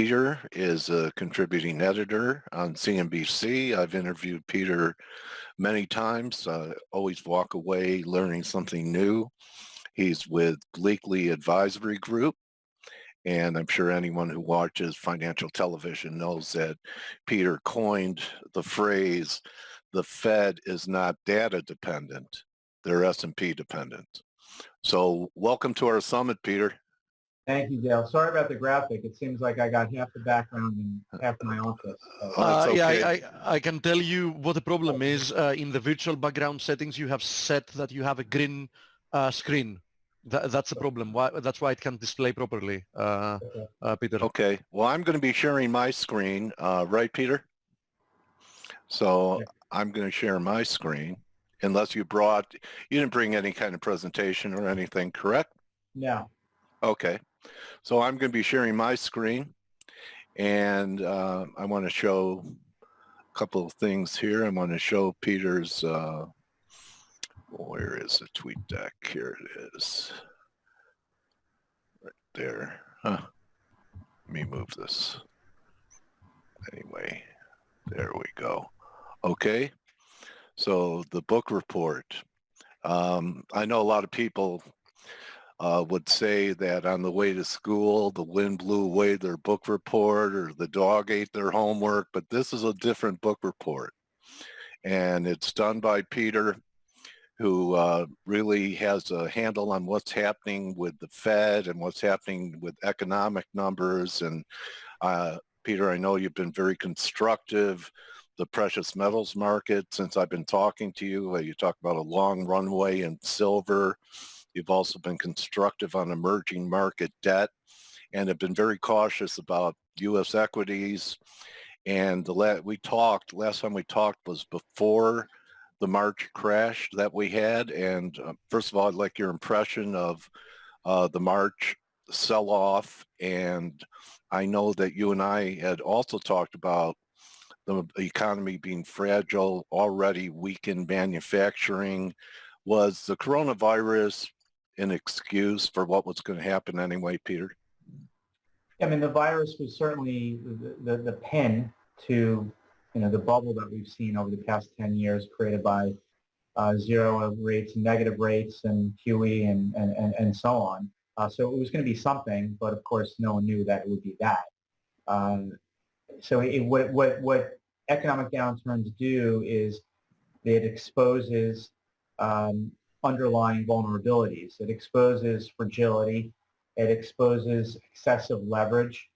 Peter is a contributing editor on CNBC. I've interviewed Peter many times. Always walk away learning something new. He's with Bleakly Advisory Group, and I'm sure anyone who watches financial television knows that Peter coined the phrase, the Fed is not data dependent, they're S&P dependent. So welcome to our summit, Peter. Thank you, Dale. Sorry about the graphic. It seems like I got half the background and half my office. Okay. Yeah, I can tell you what the problem is. In the virtual background settings, you have set that you have a green screen. That's the problem. That's why it can't display properly, Peter. Okay. Well, I'm going to be sharing my screen, right, Peter? So Yeah. I'm going to share my screen, unless you didn't bring any kind of presentation or anything, correct? No. Okay. So I'm going to be sharing my screen, and I want to show a couple of things here. I want to show Peter's, where is the tweet deck? Here it is. Right there. Huh. Let me move this. Anyway, there we go. Okay. So the book report. I know a lot of people would say that on the way to school, the wind blew away their book report or the dog ate their homework, but this is a different book report. And it's done by Peter, who really has a handle on what's happening with the Fed and what's happening with economic numbers. And Peter, I know you've been very constructive. The precious metals market, since I've been talking to you, you talk about a long runway in silver. You've also been constructive on emerging market debt and have been very cautious about U.S. equities. And last time we talked was before the March crash that we had. And first of all, I'd like your impression of the March sell-off. And I know that you and I had also talked about the economy being fragile, already weakened manufacturing. Was the coronavirus an excuse for what was going to happen anyway, Peter? I mean, the virus was certainly the pin to, the bubble that we've seen over the past 10 years created by zero rates, negative rates, and QE and so on. So it was going to be something, but of course, no one knew that it would be that. So what economic downturns do is it exposes underlying vulnerabilities. It exposes fragility. It exposes excessive leverage.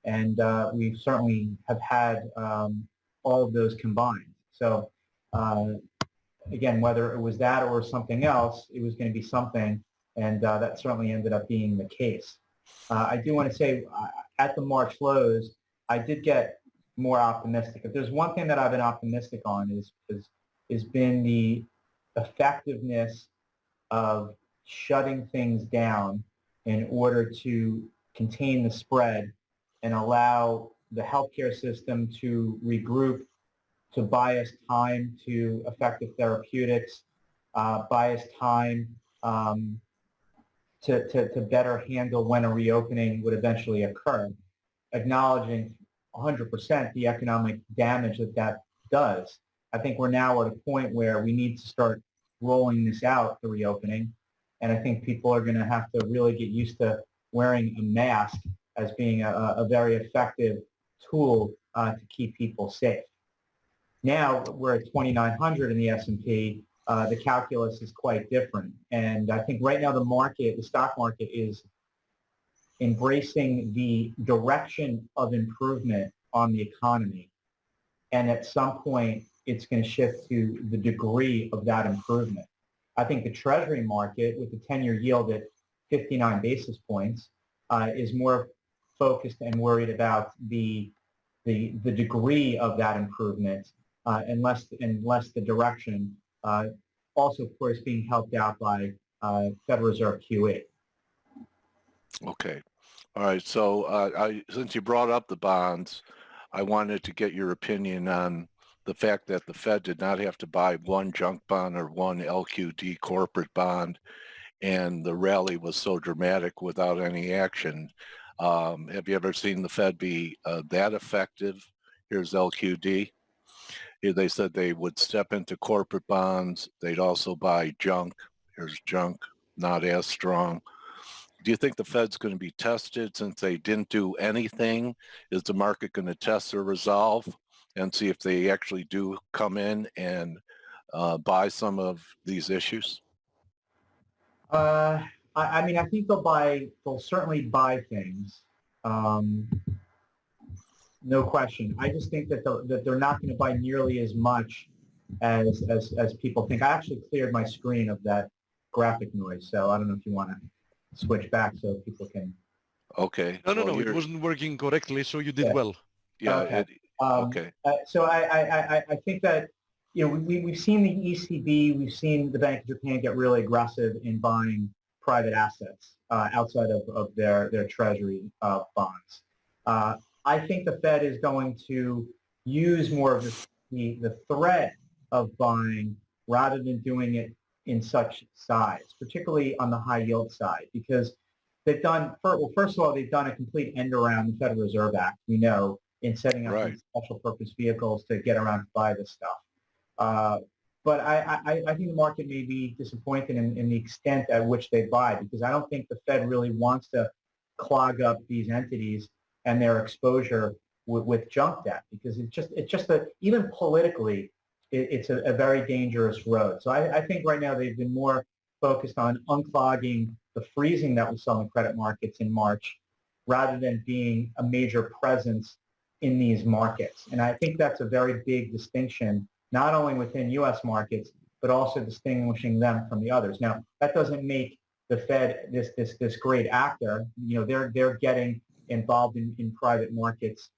And we certainly have had all of those combined. So again, whether it was that or something else, it was going to be something. And that certainly ended up being the case. I do want to say at the March lows, I did get more optimistic. If there's one thing that I've been optimistic on is been the effectiveness of shutting things down in order to contain the spread and allow the healthcare system to regroup, to buy us time to effective therapeutics, buy us time to better handle when a reopening would eventually occur, acknowledging 100% the economic damage that does. I think we're now at a point where we need to start rolling this out, the reopening, and I think people are going to have to really get used to wearing a mask as being a very effective tool to keep people safe. Now we're at 2,900 in the S&P. The calculus is quite different, and I think right now the stock market is embracing the direction of improvement on the economy, and at some point it's going to shift to the degree of that improvement. I think the Treasury market, with the 10-year yield at 59 basis points, is more focused and worried about the degree of that improvement, and less the direction. Also, of course, being helped out by Federal Reserve QE. Okay. All right. So since you brought up the bonds, I wanted to get your opinion on the fact that the Fed did not have to buy one junk bond or one LQD corporate bond, and the rally was so dramatic without any action. Have you ever seen the Fed be that effective? Here's LQD. Here they said they would step into corporate bonds. They'd also buy junk. Here's junk, not as strong. Do you think the Fed's going to be tested since they didn't do anything? Is the market going to test their resolve and see if they actually do come in and buy some of these issues? I mean, I think they'll certainly buy things. No question. I just think that they're not going to buy nearly as much as people think. I actually cleared my screen of that graphic noise, so I don't know if you want to switch back so people can. Okay. No, it wasn't working correctly, so you did well. Yeah. Okay. Okay. So I think that, you know, we've seen the ECB, we've seen the Bank of Japan get really aggressive in buying private assets outside of their treasury bonds. I think the Fed is going to use more of the threat of buying rather than doing it in such size, particularly on the high yield side, because they've done, first of all, they've done a complete end around the Federal Reserve Act, we know, in setting up these special purpose vehicles to get around to buy this stuff. But I think the market may be disappointed in the extent at which they buy, because I don't think the Fed really wants to clog up these entities and their exposure with junk debt, because it's just that even politically, it's a very dangerous road. So I think right now they've been more focused on unclogging the freezing that we saw in the credit markets in March, rather than being a major presence in these markets. And I think that's a very big distinction, not only within U.S. markets, but also distinguishing them from the others. Now, that doesn't make the Fed this great actor. You know, they're getting involved in private markets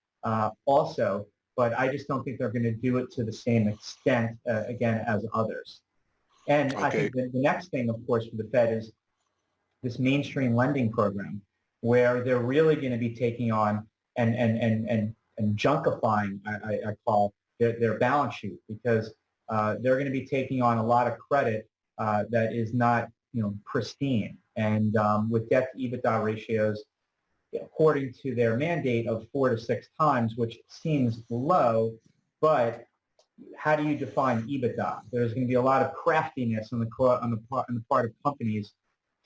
also, but I just don't think they're going to do it to the same extent, again, as others. And I think the next thing, of course, for the Fed is this mainstream lending program, where they're really going to be taking on and junkifying, I call their balance sheet, because they're going to be taking on a lot of credit that is not, you know, pristine. And with debt to EBITDA ratios, according to their mandate of 4 to 6 times, which seems low, but how do you define EBITDA? There's going to be a lot of craftiness on the part of companies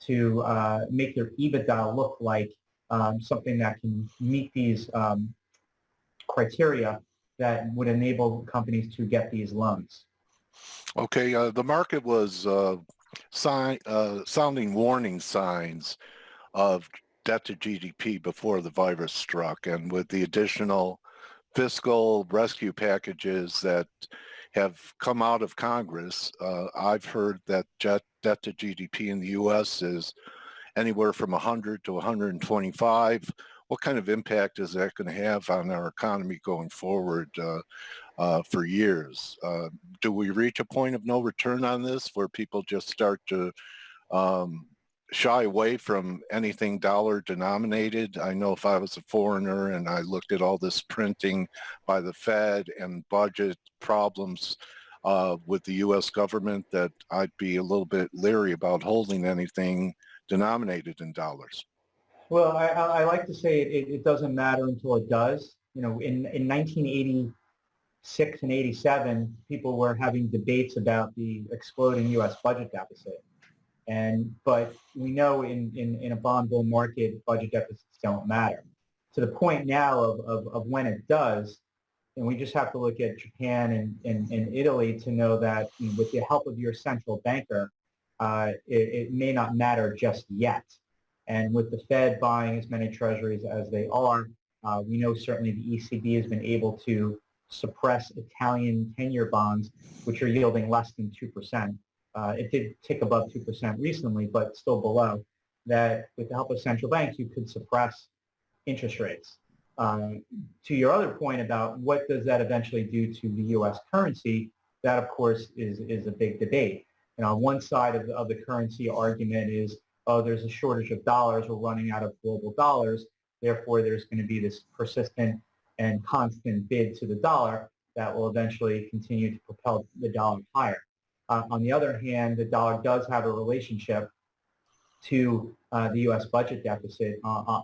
to make their EBITDA look like something that can meet these criteria that would enable companies to get these loans. Okay, the market was sounding warning signs of debt to GDP before the virus struck, and with the additional fiscal rescue packages that have come out of Congress, I've heard that debt to GDP in the U.S. is anywhere from 100 to 125. What kind of impact is that going to have on our economy going forward for years? Do we reach a point of no return on this, where people just start to shy away from anything dollar denominated? I know if I was a foreigner and I looked at all this printing by the Fed and budget problems with the U.S. government, that I'd be a little bit leery about holding anything denominated in dollars. Well, I like to say it doesn't matter until it does. You know, in 1986 and 87, people were having debates about the exploding U.S. budget deficit. But we know in a bond bull market, budget deficits don't matter. To the point now of when it does, and we just have to look at Japan and Italy to know that, you know, with the help of your central banker, it may not matter just yet. And with the Fed buying as many treasuries as they are, we know certainly the ECB has been able to suppress Italian 10-year bonds, which are yielding less than 2%. It did tick above 2% recently, but still below. That with the help of central banks, you could suppress interest rates. To your other point about what does that eventually do to the U.S. currency, that of course is a big debate. And on one side of the currency argument is, oh, there's a shortage of dollars, we're running out of global dollars, therefore there's going to be this persistent and constant bid to the dollar that will eventually continue to propel the dollar higher. On the other hand, the dollar does have a relationship to the U.S. budget deficit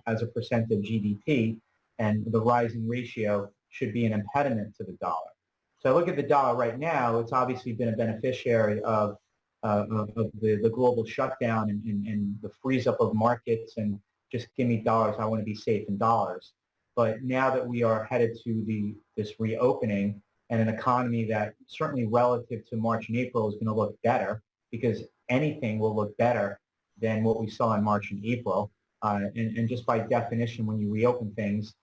as a percent of GDP, and the rising ratio should be an impediment to the dollar. So I look at the dollar right now, it's obviously been a beneficiary of the global shutdown and the freeze up of markets and just give me dollars, I want to be safe in dollars. But now that we are headed to this reopening and an economy that certainly relative to March and April is going to look better, because anything will look better than what we saw in March and April. And just by definition, when you reopen things,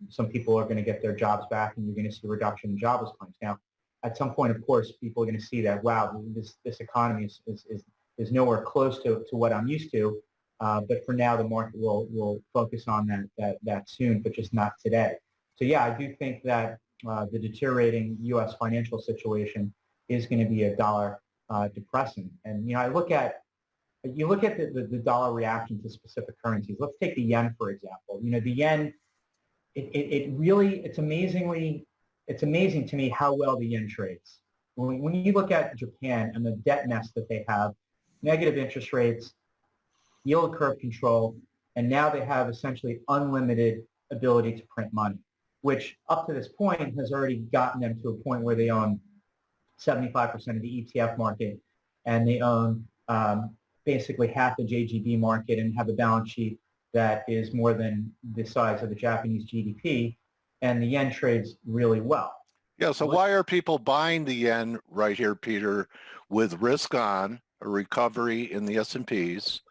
some people are going to get their jobs back and you're going to see a reduction in jobless claims. Now, at some point, of course, people are going to see that, wow, this economy is nowhere close to what I'm used to. But for now, the market will focus on that soon, but just not today. So yeah, I do think that the deteriorating U.S. financial situation is going to be a dollar depressing. And you look at the dollar reaction to specific currencies. Let's take the yen, for example. The yen, it's amazing to me how well the yen trades. When you look at Japan and the debt nest that they have, negative interest rates, yield curve control, and now they have essentially unlimited ability to print money, which up to this point has already gotten them to a point where they own 75% of the ETF market, and they own basically half the JGB market and have a balance sheet that is more than the size of the Japanese GDP, and the yen trades really well. Yeah, so why are people buying the yen right here, Peter, with risk on, a recovery in the S&Ps,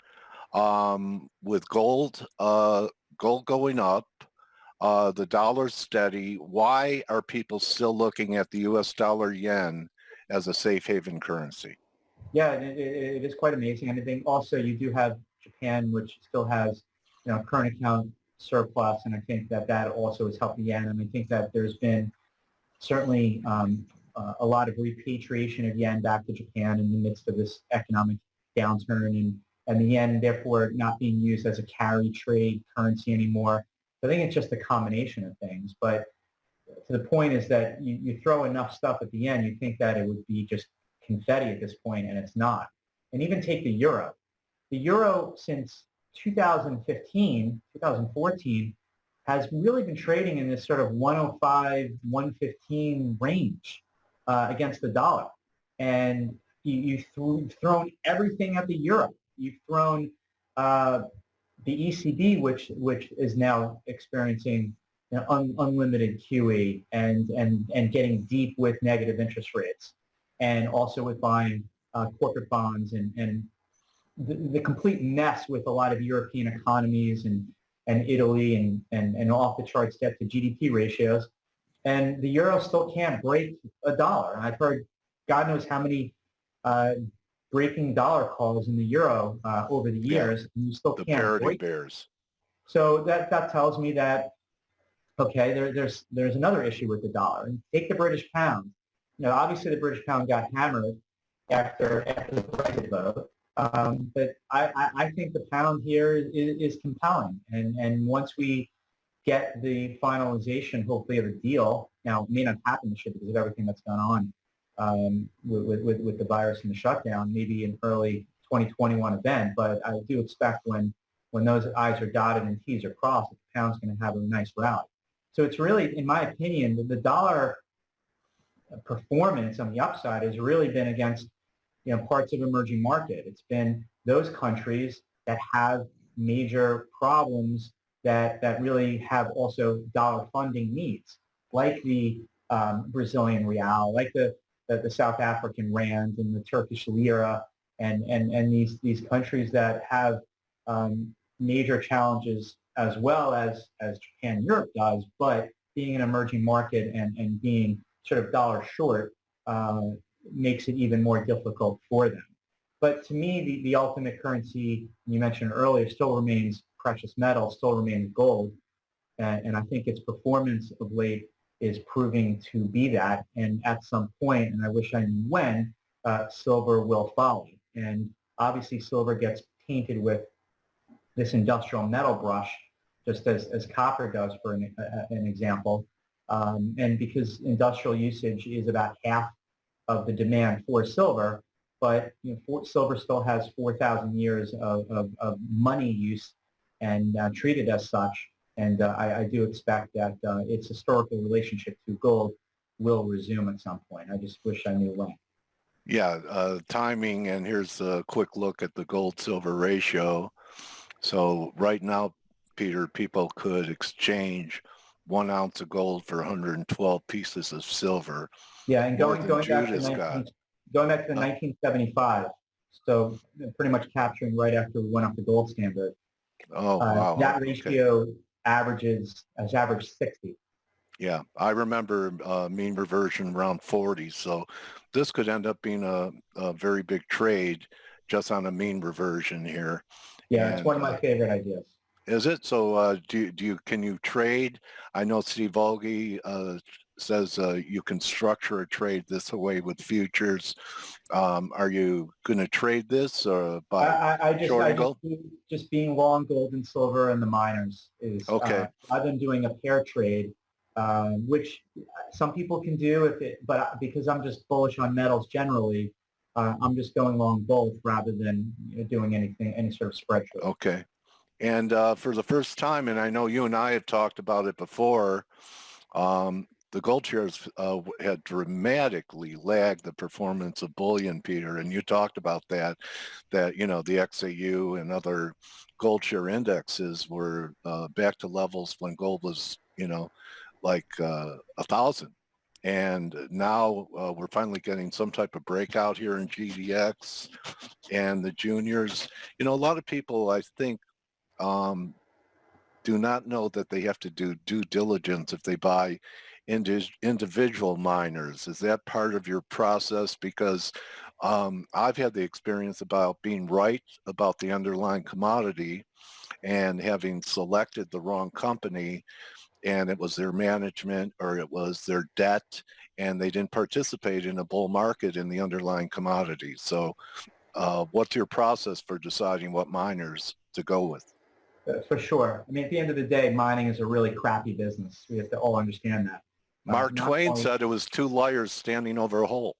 with gold going up, the dollar steady? Why are people still looking at the US dollar yen as a safe haven currency? Yeah, it is quite amazing. And I think also you do have Japan, which still has current account surplus, and I think that also has helped the yen. And I think that there's been certainly a lot of repatriation of yen back to Japan in the midst of this economic downturn, and the yen therefore not being used as a carry trade currency anymore. So I think it's just a combination of things. But to the point is that you throw enough stuff at the yen, you think that it would be just confetti at this point, and it's not. And even take the euro. The euro since 2014 has really been trading in this sort of 105, 115 range against the dollar. And you've thrown everything at the euro. You've thrown the ECB, which is now experiencing unlimited QE and getting deep with negative interest rates, and also with buying corporate bonds and the complete mess with a lot of European economies and Italy and off the charts debt to GDP ratios. And the euro still can't break a dollar. And I've heard God knows how many breaking dollar calls in the euro over the years, and you still can't break bears. So that tells me that, okay, there's another issue with the dollar. And take the British pound. Obviously the British pound got hammered after the Brexit vote. But I think the pound here is compelling. And once we get the finalization, hopefully, of a deal, now it may not happen this year because of everything that's gone on with the virus and the shutdown, maybe an early 2021 event. But I do expect when those I's are dotted and T's are crossed, the pound's going to have a nice rally. So it's really, in my opinion, the dollar performance on the upside has really been against parts of emerging market. It's been those countries that have major problems that really have also dollar funding needs, like the Brazilian real, like the South African rand and the Turkish lira, and these countries that have major challenges as well as Japan and Europe does, but being an emerging market and being sort of dollar short makes it even more difficult for them. But to me, the ultimate currency, you mentioned earlier, still remains precious metal, still remains gold. And I think its performance of late is proving to be that. And at some point, and I wish I knew when, silver will follow. And obviously silver gets tainted with this industrial metal brush, just as copper does, for an example. And because industrial usage is about half of the demand for silver, but silver still has 4,000 years of money use and treated as such. And I do expect that its historical relationship to gold will resume at some point. I just wish I knew when. Yeah, timing, and here's a quick look at the gold-silver ratio. So right now, Peter, people could exchange 1 ounce of gold for 112 pieces of silver. Yeah, and going back to Judah's 1975, so pretty much capturing right after we went off the gold standard. Oh, wow. That ratio has averaged 60. Yeah, I remember mean reversion around 40. So this could end up being a very big trade just on a mean reversion here. Yeah, and, it's one of my favorite ideas. Is it? So can you trade? I know Steve Volge says you can structure a trade this way with futures. Are you going to trade this by shorting gold? Just being long gold and silver and the miners is okay. I've been doing a pair trade, which some people can do but because I'm just bullish on metals generally, I'm just going long both rather than doing any sort of spread trade. Okay. And for the first time, and I know you and I have talked about it before, the gold shares had dramatically lagged the performance of bullion, Peter, and you talked about that the XAU and other gold share indexes were back to levels when gold was, like 1,000. And now we're finally getting some type of breakout here in GDX and the juniors. A lot of people, I think, do not know that they have to do due diligence if they buy individual miners. Is that part of your process? Because I've had the experience about being right about the underlying commodity and having selected the wrong company, and it was their management or it was their debt, and they didn't participate in a bull market in the underlying commodity. So what's your process for deciding what miners to go with? For sure. I mean, at the end of the day, mining is a really crappy business. We have to all understand that. Mark Twain said it was two liars standing over a hole.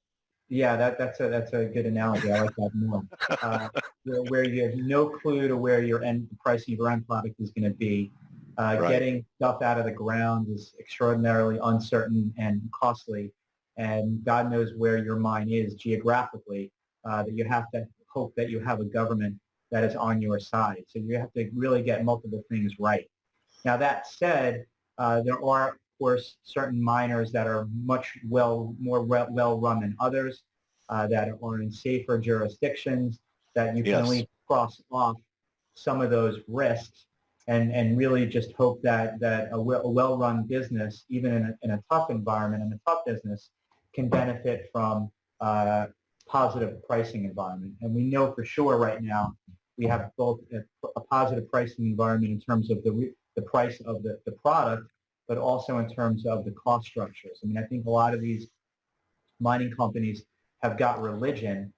Yeah, that's a good analogy. I like that more. Where you have no clue to where the pricing of your end product is going to be. Right. Getting stuff out of the ground is extraordinarily uncertain and costly, and God knows where your mine is geographically. That you have to hope that you have a government that is on your side. So you have to really get multiple things right. Now that said, there are, of course, certain miners that are much more well run than others, that are in safer jurisdictions, that you can at least cross off some of those risks and really just hope that a well-run business, even in a tough environment, in a tough business, can benefit from positive pricing environment. And we know for sure right now we have both a positive pricing environment in terms of the price of the product, but also in terms of the cost structures. I mean, I think a lot of these mining companies have got religion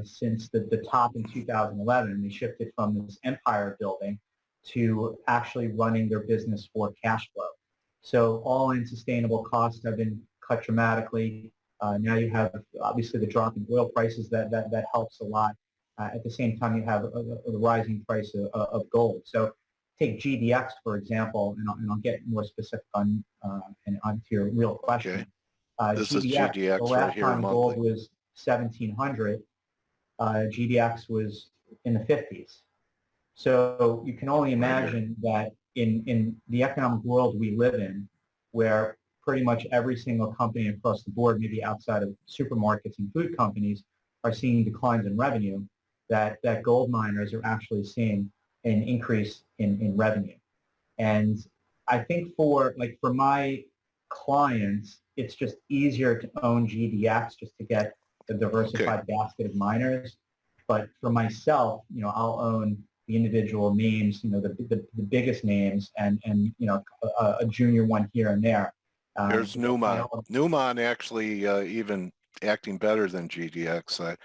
since the top in 2011. They shifted from this empire building to actually running their business for cash flow. So all-in sustainable costs have been cut dramatically. Now you have obviously the drop in oil prices that helps a lot. At the same time, you have a rising price of gold. So take GDX, for example, and I'll get more specific onto your real question. Okay. This is GDX the last right here time monthly. Gold was 1,700, GDX was in the 50s. So you can only imagine that in the economic world we live in, where pretty much every single company across the board, maybe outside of supermarkets and food companies, are seeing declines in revenue, that gold miners are actually seeing an increase in revenue. And I think for my clients, it's just easier to own GDX just to get a diversified basket of miners. But for myself, I'll own the individual names, the biggest names, and a junior one here and there. There's Newmont. Newmont actually even acting better than GDX.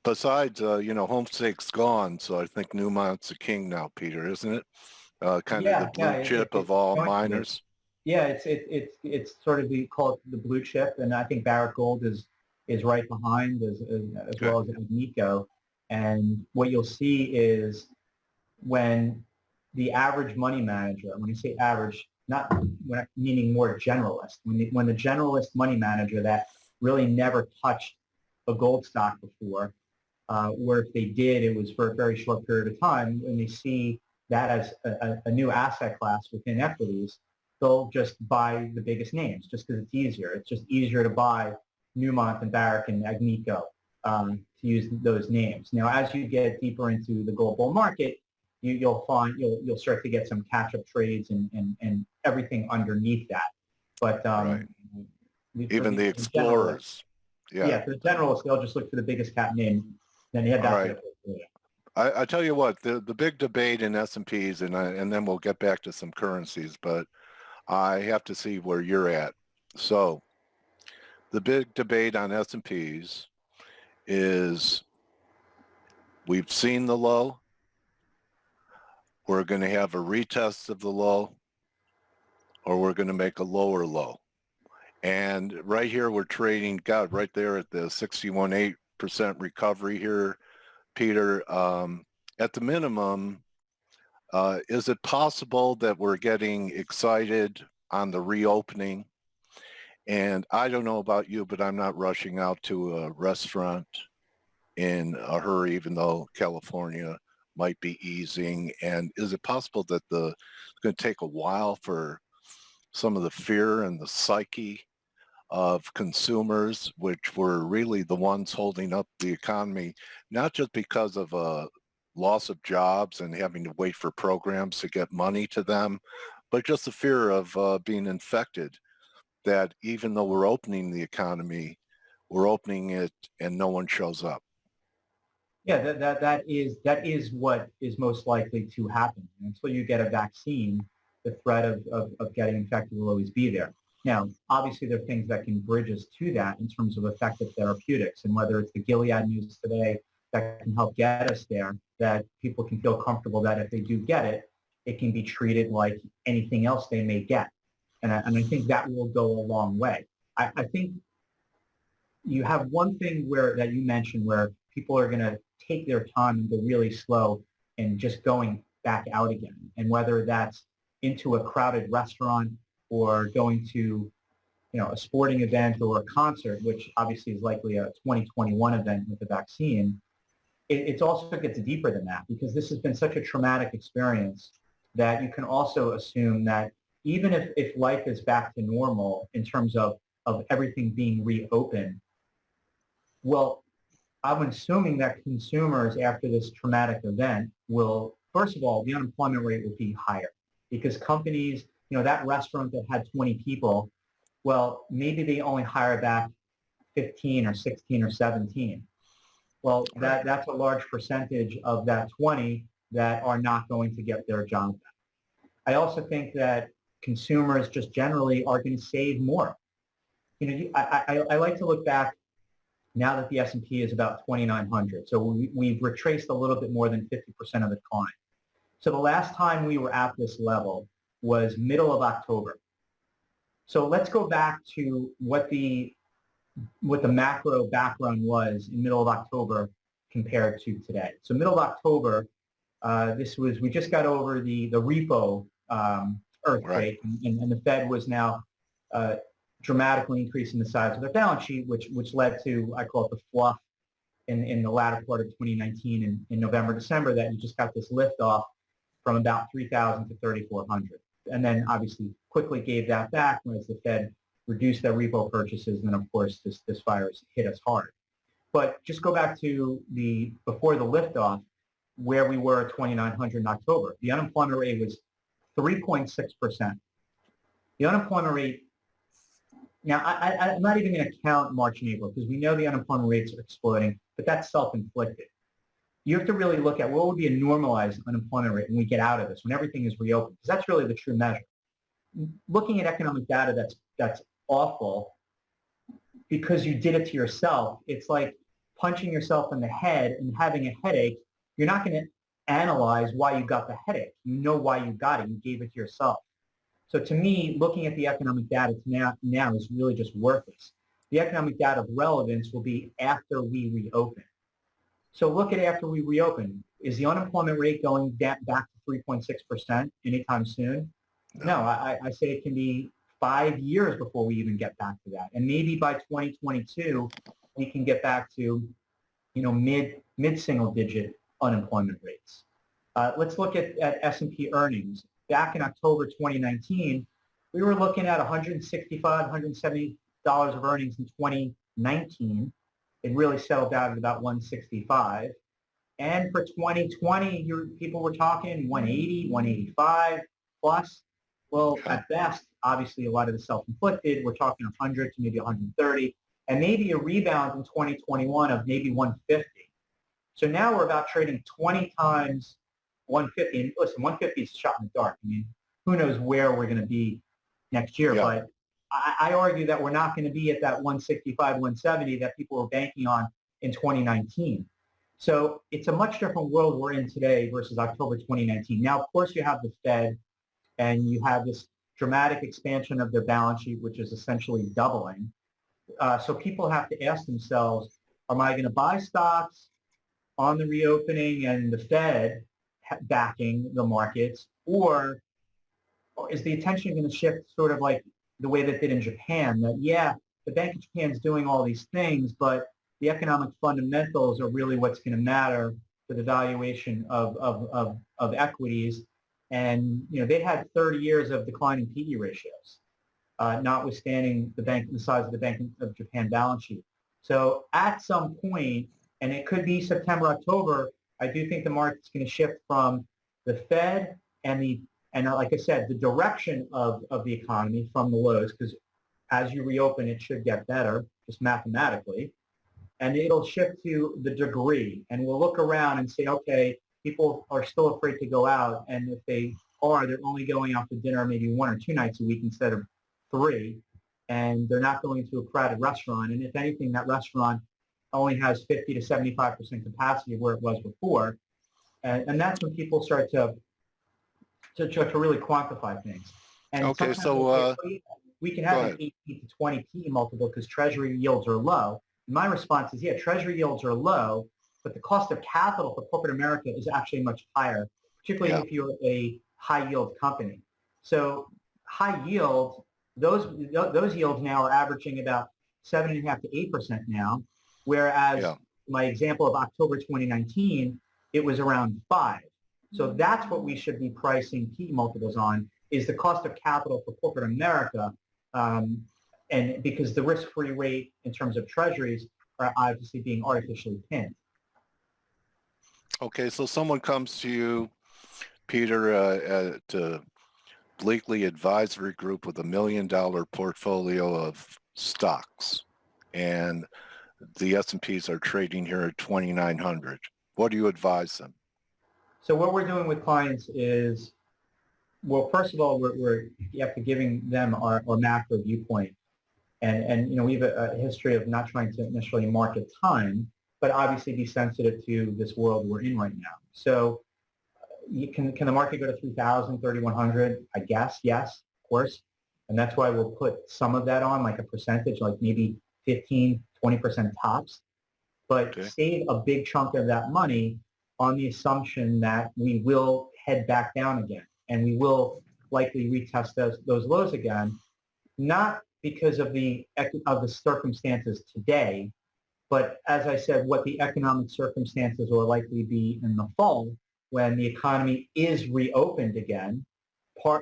Besides, Homestake's gone, so I think Newmont's the king now, Peter, isn't it? Kind of the blue chip of all miners. Yeah, it's sort of we call it the blue chip, and I think Barrick Gold is is right behind, as well as Agnico. And what you'll see is when the average money manager, when you say average, we're not meaning more generalist, when the generalist money manager that really never touched a gold stock before, or if they did, it was for a very short period of time, when they see that as a new asset class within equities, they'll just buy the biggest names just because it's easier. It's just easier to buy Newmont and Barrick and Agnico, to use those names. Now, as you get deeper into the gold bull market, you'll find you'll start to get some catch-up trades and everything underneath that. But right. Even the explorers. Yeah, for the generalists, they'll just look for the biggest cap name. Then you have that. Right. I tell you what, the big debate in S&Ps, and then we'll get back to some currencies, but I have to see where you're at. So the big debate on S&Ps is we've seen the low. We're going to have a retest of the low, or we're going to make a lower low. And right here, we're trading, God, right there at the 61.8% recovery here, Peter. At the minimum, is it possible that we're getting excited on the reopening? And I don't know about you, but I'm not rushing out to a restaurant in a hurry, even though California might be easing. And is it possible that it's going to take a while for some of the fear and the psyche of consumers, which were really the ones holding up the economy, not just because of a loss of jobs and having to wait for programs to get money to them, but just the fear of being infected, that even though we're opening the economy, we're opening it and no one shows up. Yeah, that is what is most likely to happen. Until you get a vaccine, the threat of getting infected will always be there. Now, obviously, there are things that can bridge us to that in terms of effective therapeutics, and whether it's the Gilead news today that can help get us there, that people can feel comfortable that if they do get it, it can be treated like anything else they may get. And I think that will go a long way. I think you have one thing that you mentioned where people are going to take their time and go really slow and just going back out again. And whether that's into a crowded restaurant or going to, a sporting event or a concert, which obviously is likely a 2021 event with the vaccine, it also gets deeper than that, because this has been such a traumatic experience that you can also assume that even if life is back to normal in terms of everything being reopened, well, I'm assuming that consumers after this traumatic event will, first of all, the unemployment rate will be higher, because companies, that restaurant that had 20 people, well, maybe they only hire back 15 or 16 or 17. Well, that's a large percentage of that 20 that are not going to get their job back. I also think that consumers just generally are going to save more. I like to look back now that the S&P is about 2,900. So we've retraced a little bit more than 50% of the decline. So the last time we were at this level was middle of October. So let's go back to what the macro background was in middle of October compared to today. So middle of October, we just got over the repo earthquake, right. and the Fed was now dramatically increasing the size of their balance sheet, which led to, I call it the fluff in the latter part of 2019 in November, December, that you just got this lift off from about 3,000 to 3,400. And then obviously quickly gave that back as the Fed reduced their repo purchases. And then of course this virus hit us hard. But just go back to before the liftoff, where we were at 2,900 in October. The unemployment rate was 3.6%. The unemployment rate, now I'm not even going to count March and April, because we know the unemployment rates are exploding, but that's self-inflicted. You have to really look at what would be a normalized unemployment rate when we get out of this, when everything is reopened, because that's really the true measure. Looking at economic data that's awful because you did it to yourself, it's like punching yourself in the head and having a headache. You're not going to analyze why you got the headache. You know why you got it. You gave it to yourself. So to me, looking at the economic data now is really just worthless. the economic data of relevance will be after we reopen. So look at after we reopen. Is the unemployment rate going back to 3.6% anytime soon? No, I say it can be 5 years before we even get back to that. And maybe by 2022, we can get back to, mid-single digit unemployment rates. Let's look at S&P earnings. Back in October 2019, we were looking at $165, $170 of earnings in 2019. It really settled out at about 165. And for 2020, people were talking 180, 185 plus. Well, at best, obviously a lot of the self-inflicted, we're talking 100 to maybe 130, and maybe a rebound in 2021 of maybe 150. So now we're about trading 20 times 150. And listen, 150 is a shot in the dark. I mean, who knows where we're going to be next year, but I argue that we're not going to be at that 165, 170 that people were banking on in 2019. So it's a much different world we're in today versus October 2019. Now, of course, you have the Fed, and you have this dramatic expansion of their balance sheet, which is essentially doubling. So people have to ask themselves, am I going to buy stocks on the reopening and the Fed backing the markets, or is the attention going to shift sort of like the way that it did in Japan, that, the Bank of Japan is doing all these things, but the economic fundamentals are really what's going to matter for the valuation of equities. And, they had 30 years of declining PE ratios, notwithstanding the size of the Bank of Japan balance sheet. So at some point, and it could be September, October, I do think the market's going to shift from the Fed and like I said, the direction of the economy from the lows, because as you reopen, it should get better, just mathematically. And it'll shift to the degree. And we'll look around and say, okay, people are still afraid to go out. And if they are, they're only going out for dinner maybe 1 or 2 nights a week instead of 3. And they're not going to a crowded restaurant. And if anything, that restaurant only has 50 to 75% capacity where it was before. And that's when people start to really quantify things. And okay, so we can have an 18 to 20 PE multiple because Treasury yields are low. And my response is, Treasury yields are low, but the cost of capital for corporate America is actually much higher, particularly if you're a high yield company. So high yield, those yields now are averaging about 7.5 to 8% now, whereas my example of October 2019, it was around 5. So that's what we should be pricing PE multiples on, is the cost of capital for corporate America, and because the risk-free rate in terms of treasuries are obviously being artificially pinned. Okay, so someone comes to you, Peter, at Bleakly Advisory Group with $1 million portfolio of stocks, and the S&Ps are trading here at 2,900. What do you advise them? So what we're doing with clients is, well, first of all, we're giving them our macro viewpoint. And we have a history of not trying to initially market time, but obviously be sensitive to this world we're in right now. So can the market go to 3,000, 3,100? I guess, yes, of course. And that's why we'll put some of that on, like a percentage, like maybe 15, 20% tops, but save a big chunk of that money on the assumption that we will head back down again, and we will likely retest those lows again, not because of the circumstances today, but as I said, what the economic circumstances will likely be in the fall when the economy is reopened again,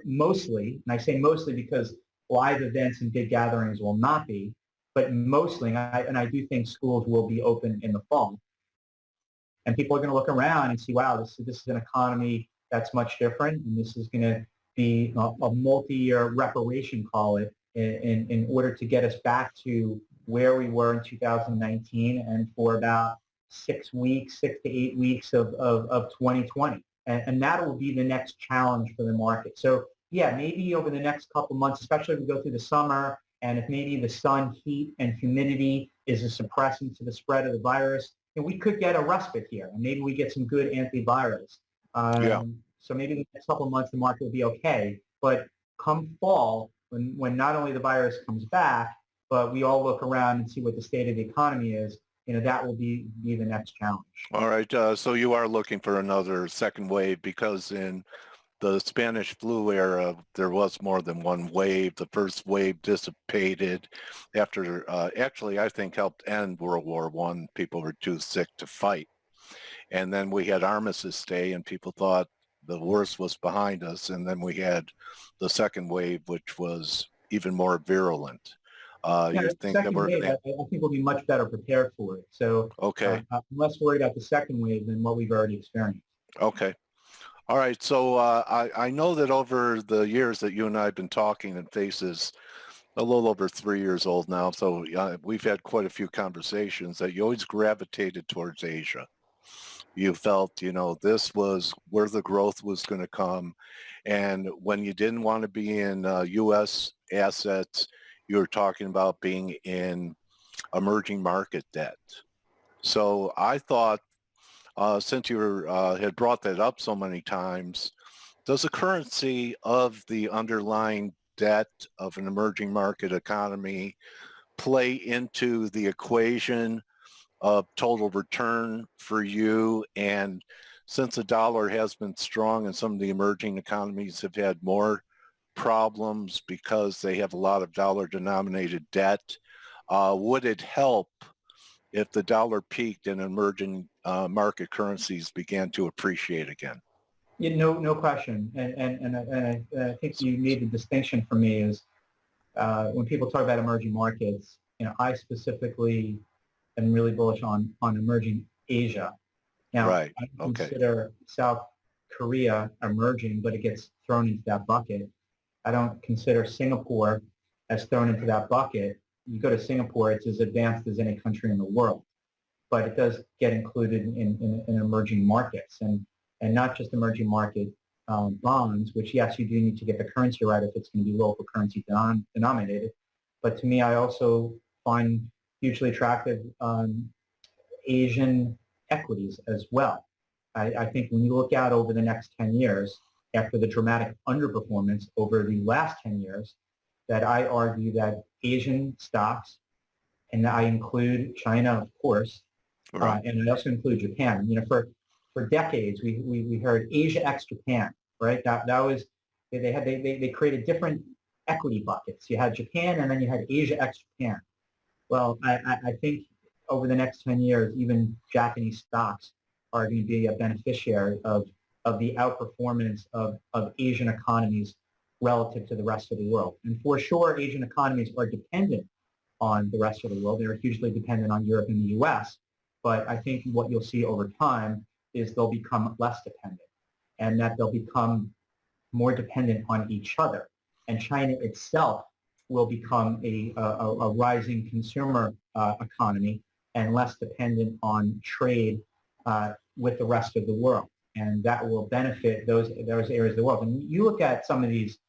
mostly, and I say mostly because live events and big gatherings will not be, but mostly, and I do think schools will be open in the fall. And people are going to look around and see, wow, this is an economy that's much different, and this is going to be a multi-year reparation, call it, in order to get us back to where we were in 2019 and for about 6 to 8 weeks of 2020. And that will be the next challenge for the market. So maybe over the next couple months, especially if we go through the summer, and if maybe the sun, heat, and humidity is a suppressant to the spread of the virus, and we could get a respite here, and maybe we get some good antivirals. So maybe the next couple of months the market will be okay. But come fall, when not only the virus comes back, but we all look around and see what the state of the economy is. That will be the next challenge. All right. So you are looking for another second wave, because in the Spanish flu era, there was more than one wave. The first wave dissipated after, actually, I think helped end World War I. People were too sick to fight. And then we had Armistice Day, and people thought the worst was behind us. And then we had the second wave, which was even more virulent. You think that we're wave, I think we'll be much better prepared for it. So okay. I'm less worried about the second wave than what we've already experienced. Okay. All right. So I know that over the years that you and I have been talking, and Face is a little over 3 years old now, so we've had quite a few conversations, that you always gravitated towards Asia. You felt, this was where the growth was going to come. And when you didn't want to be in U.S. assets, you were talking about being in emerging market debt. So I thought, since you had brought that up so many times, does the currency of the underlying debt of an emerging market economy play into the equation of total return for you? And since the dollar has been strong and some of the emerging economies have had more problems because they have a lot of dollar denominated debt, would it help if the dollar peaked and emerging market currencies began to appreciate again? Yeah, no question. And I think you made the distinction for me is when people talk about emerging markets, I specifically am really bullish on emerging Asia. Now, right. I consider South Korea emerging, but it gets thrown into that bucket. I don't consider Singapore as thrown into that bucket. You go to Singapore, it's as advanced as any country in the world, but it does get included in emerging markets, and not just emerging market bonds, which yes, you do need to get the currency right if it's going to be local currency denominated. But to me, I also find hugely attractive Asian equities as well. I think when you look out over the next 10 years, after the dramatic underperformance over the last 10 years, that I argue that Asian stocks, and I include China, of course, right. And I also include Japan. For decades, we heard Asia ex Japan, right? That was, they created different equity buckets. You had Japan, and then you had Asia ex Japan. Well, I think over the next 10 years, even Japanese stocks are going to be a beneficiary of the outperformance of Asian economies relative to the rest of the world. And for sure, Asian economies are dependent on the rest of the world. They're hugely dependent on Europe and the U.S. But I think what you'll see over time is they'll become less dependent, and that they'll become more dependent on each other. And China itself will become a rising consumer economy and less dependent on trade with the rest of the world. And that will benefit those areas of the world. And you look at some of these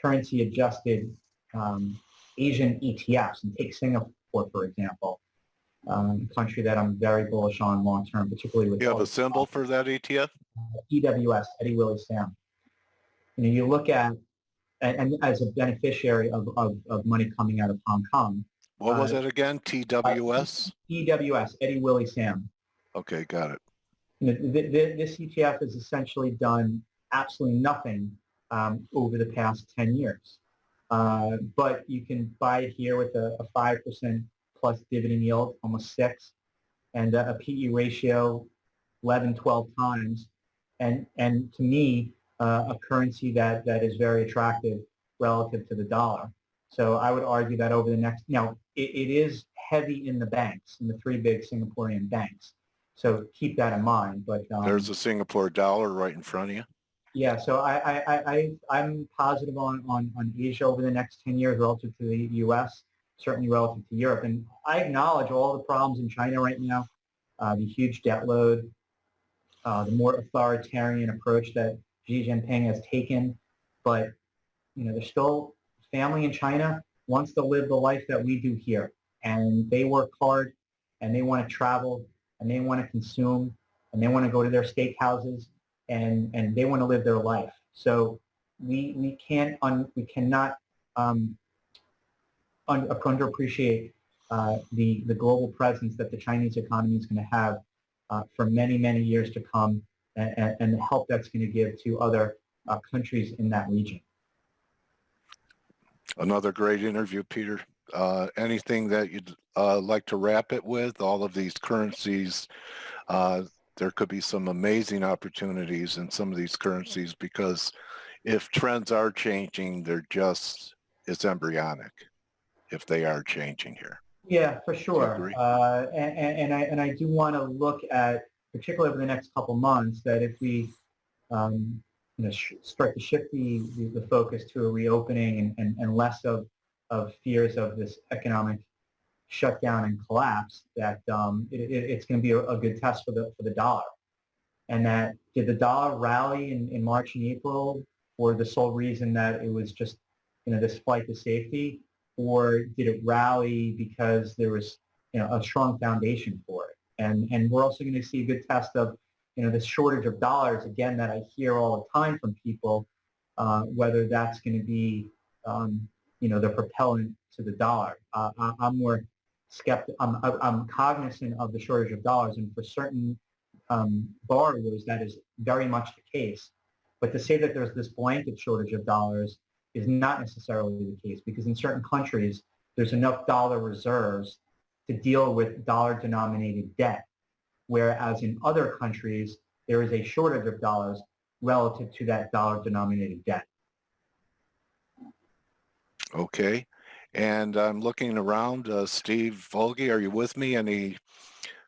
currency-adjusted Asian ETFs, and take Singapore, for example, a country that I'm very bullish on long-term, particularly with... You have a symbol for that ETF? EWS, Eddie Willie Sam. You look at, and as a beneficiary of money coming out of Hong Kong. What was it again? TWS? EWS, Eddie Willie Sam. Okay, got it. This ETF has essentially done absolutely nothing over the past 10 years. But you can buy it here with a 5% plus dividend yield, almost 6, and a PE ratio 11, 12 times. And to me, a currency that is very attractive relative to the dollar. So I would argue that over the next, it is heavy in the banks, in the 3 big Singaporean banks. So keep that in mind. But there's a Singapore dollar right in front of you. Yeah, so I'm positive on Asia over the next 10 years relative to the U.S., certainly relative to Europe. And I acknowledge all the problems in China right now, the huge debt load, the more authoritarian approach that Xi Jinping has taken. But, there's still family in China wants to live the life that we do here. And they work hard, and they want to travel, and they want to consume, and they want to go to their steakhouses, and they want to live their life. So we cannot underappreciate the global presence that the Chinese economy is going to have for many, many years to come, and the help that's going to give to other countries in that region. Another great interview, Peter. Anything that you'd like to wrap it with? All of these currencies, there could be some amazing opportunities in some of these currencies, because if trends are changing, it's embryonic if they are changing here. Yeah, for sure. agree? And I do want to look at, particularly over the next couple months, that if we start to shift the focus to a reopening and less of fears of this economic shutdown and collapse, that it's going to be a good test for the dollar. And that, did the dollar rally in March and April for the sole reason that it was just this flight to safety, or did it rally because there was a strong foundation for it? And we're also going to see a good test of this shortage of dollars, again, that I hear all the time from people, whether that's going to be the propellant to the dollar. I'm more skeptical. I'm cognizant of the shortage of dollars, and for certain borrowers that is very much the case. But to say that there's this blanket shortage of dollars is not necessarily the case, because in certain countries there's enough dollar reserves to deal with dollar-denominated debt, whereas in other countries there is a shortage of dollars relative to that dollar-denominated debt. Okay. And I'm looking around. Steve Volge, are you with me? Any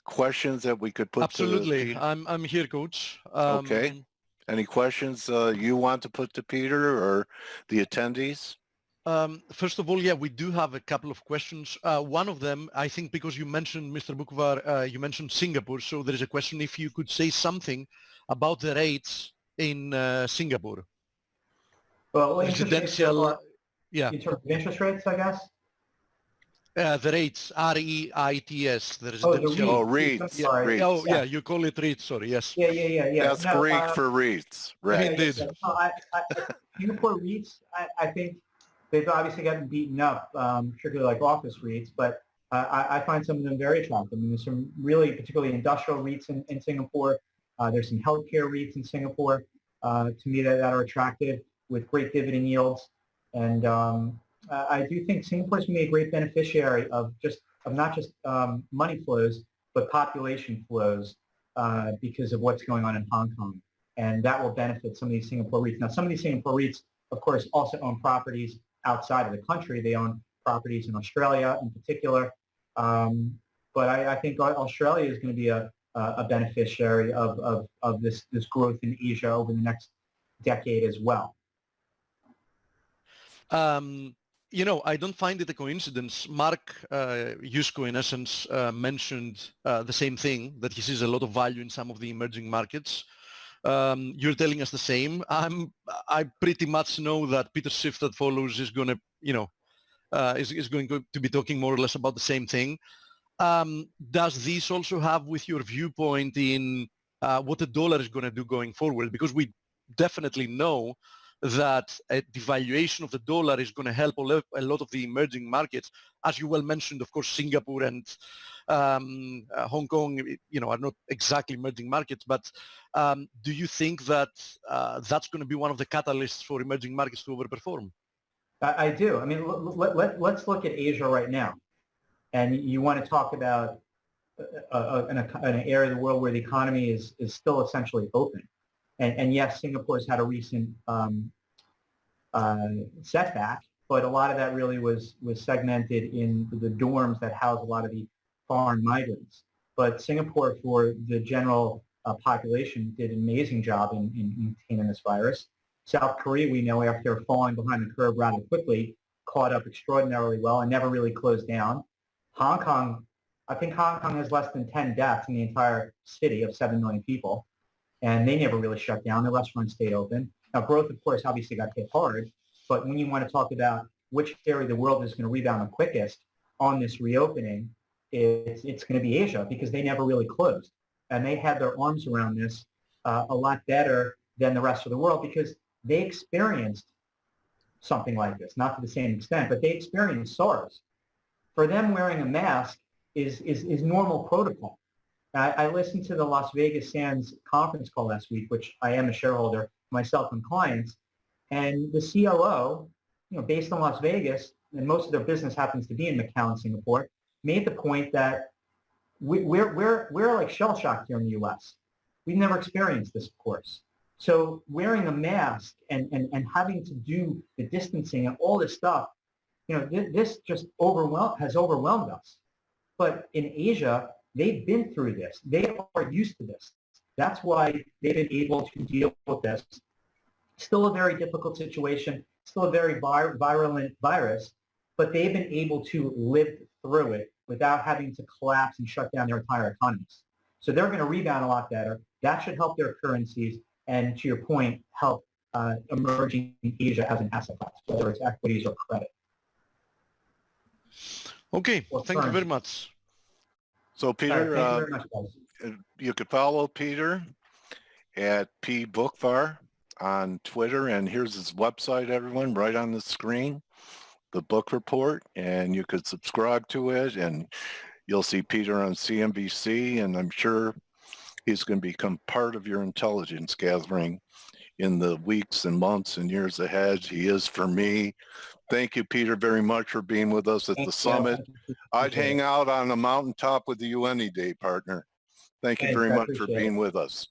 questions that we could put Absolutely. to I'm here, Coach. Okay. Any questions you want to put to Peter or the attendees? First of all, yeah, we do have a couple of questions. One of them, I think, because you mentioned, Mr. Boockvar, you mentioned Singapore. So there is a question if you could say something about the rates in Singapore. Well, Residential, yeah. In terms of interest rates, I guess? The rates, R-E-I-T-S, the Oh, the residential. REITs. Yeah. REITs. Oh, yeah, you call it REITs, sorry, yes. Yeah. That's No, Greek for REITs, right? Indeed. No, Singapore REITs, I think they've obviously gotten beaten up, particularly like office REITs, but I find some of them very attractive. I mean, there's some really, particularly industrial REITs in Singapore. There's some healthcare REITs in Singapore, to me, that are attractive with great dividend yields. And I do think Singapore is going to be a great beneficiary of not just money flows, but population flows because of what's going on in Hong Kong. And that will benefit some of these Singapore REITs. Now, some of these Singapore REITs, of course, also own properties outside of the country. They own properties in Australia in particular. But I think Australia is going to be a beneficiary of this growth in Asia over the next decade as well. I don't find it a coincidence. Mark Yusko, in essence, mentioned the same thing, that he sees a lot of value in some of the emerging markets. You're telling us the same. I pretty much know that Peter Schiff that follows is going to, is going to be talking more or less about the same thing. Does this also have with your viewpoint in what the dollar is going to do going forward? Because we definitely know that a devaluation of the dollar is going to help a lot of the emerging markets. As you well mentioned, of course, Singapore and Hong Kong, are not exactly emerging markets, but do you think that that's going to be one of the catalysts for emerging markets to overperform? I do. I mean, let's look at Asia right now. And you want to talk about an area of the world where the economy is still essentially open. And yes, Singapore's had a recent setback, but a lot of that really was segmented in the dorms that house a lot of the foreign migrants. But Singapore, for the general population, did an amazing job in containing this virus. South Korea, we know, after falling behind the curve rather quickly, caught up extraordinarily well and never really closed down. Hong Kong, I think Hong Kong has less than 10 deaths in the entire city of 7 million people, and they never really shut down. The restaurants stayed open. Now, growth, of course, obviously got hit hard, but when you want to talk about which area of the world is going to rebound the quickest on this reopening, it's going to be Asia, because they never really closed. And they had their arms around this a lot better than the rest of the world, because they experienced something like this, not to the same extent, but they experienced SARS. For them, wearing a mask is normal protocol. I listened to the Las Vegas Sands conference call last week, which I am a shareholder, myself and clients, and the COO, based on Las Vegas, and most of their business happens to be in Macau and Singapore, made the point that we're like shell-shocked here in the U.S. We've never experienced this, of course. So wearing a mask and having to do the distancing and all this stuff, this just has overwhelmed us. But in Asia, they've been through this. They are used to this. That's why they've been able to deal with this. Still a very difficult situation, still a very virulent virus, but they've been able to live through it without having to collapse and shut down their entire economies. So they're going to rebound a lot better. That should help their currencies and, to your point, help emerging Asia as an asset class, whether it's equities or credit. Okay, thank you very much. So Peter, Thank you very much, guys. You could follow Peter at P. Boockvar on Twitter, and here's his website, everyone, right on the screen, the Book Report, and you could subscribe to it, and you'll see Peter on CNBC, and I'm sure he's going to become part of your intelligence gathering in the weeks and months and years ahead. He is for me. Thank you, Peter, very much for being with us at the summit. I'd hang out on a mountaintop with you any day, partner. Thank you very much for being with us.